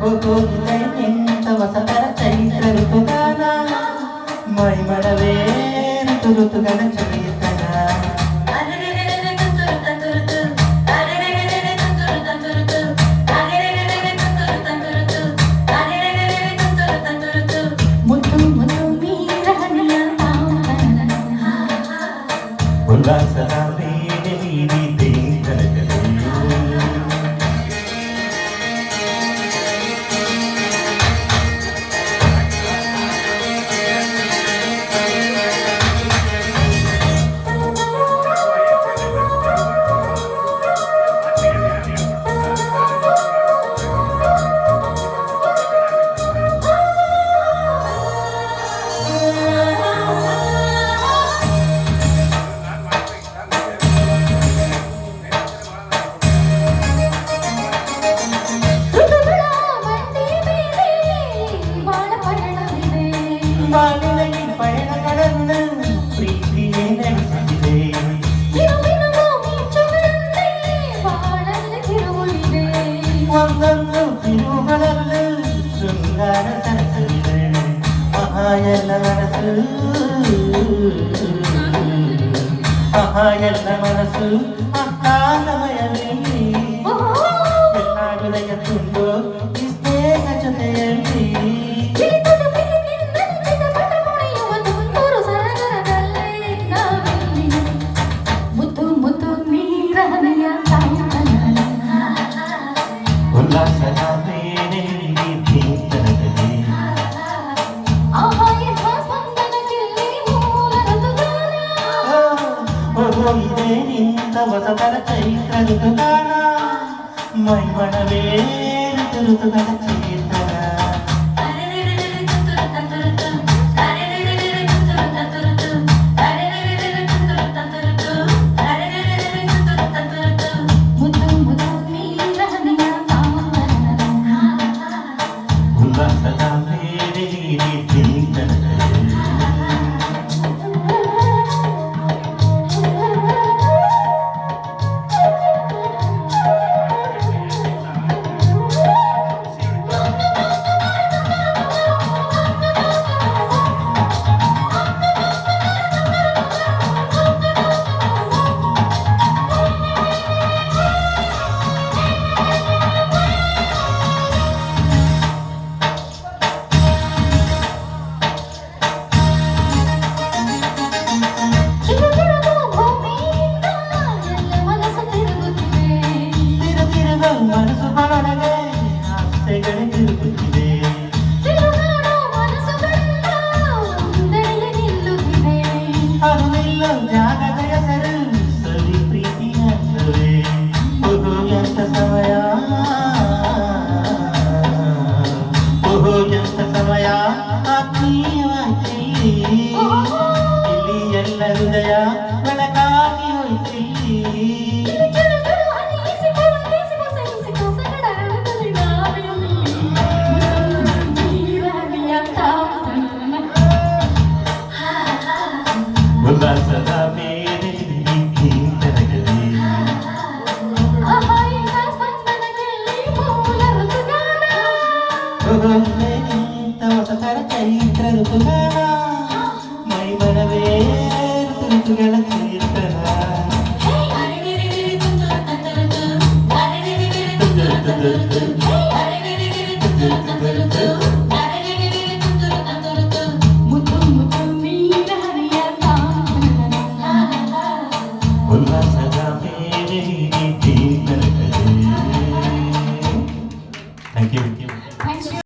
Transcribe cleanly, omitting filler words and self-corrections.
ನಿಂತ ವಸತರ ಚೈತ್ರ ಋತುಗಾನ ಮೈ ಮಡವೇ ಋತುಗಳ ಚಳಿತನ ಉಲ್ಲಾಸದ ಮೇಲೆ ಬೀದಿ ದೇವರಗಳು ಬಾಳಿನಲ್ಲಿ ಪಯಣಗಳನ್ನು ಪ್ರೀತಿಯೇ ನಡೆಸಿದೆ ಒಂದೊಂದು ತಿರುವುಗಳಲ್ಲೂ ಶೃಂಗಾರ ಸರಸವಿದೆ ಮಹಾಯಲ್ಲ ಮನಸ್ಸು ಮಹಾಯಲ್ಲ ಮನಸ್ಸು ಅಕಾಲಮಯಲ್ಲಿ ಎಲ್ಲ ಹೃದಯ ತುಂಬು ಸ್ನೇಹ ಜೊತೆಯಲ್ಲಿ ಉಲ್ಲಾಸದ ಮೇಲೆ ಭೀತರದಲ್ಲಿ ಇದೆ ನಿಂತ ವಸತರ ಚೈತ್ರ ಋತುಗಾನ ಮೈ ಮಣವೇ ಋತುಗಳ ಚೇತನ ಉಲ್ಲಾಸದ ಮೇಲೆ ಭೀತರದಲ್ಲಿ ಮನಸ್ಸು ಹೊರಗೆ ಆಸೆಗಳೇ ತಿರುಗುತ್ತಿದೆ ಅದು ನಿಲ್ಲೋ ಜಾಗದ ಹೆಸರು ಸರಿ ಪ್ರೀತಿಯಲ್ಲವೇ ಎಂತ ಸಮಯ ಎಂತ ಸಮಯ ಆತ್ಮೀಯವಾಯ್ತಿಲ್ಲಿ ಇಲ್ಲಿ ಎಲ್ಲ ಹೃದಯ ಬೆಳಕಾಗಿ ಹೋಯ್ತಿಲ್ಲಿ ಉಲ್ಲಾಸದ ಮೇಲೆ ಭೀತರದಲ್ಲಿ ನಿಂತ ವಸತರ ಚೈತ್ರ ಋತುಗಾನ ಮೈ ಮನವೇ ಋತುಗಳ ಕೀರ್ತನ ಉಲ್ಲಾಸದ ಮೇಲೆ ಭೀತರದಲ್ಲಿ. Thank you.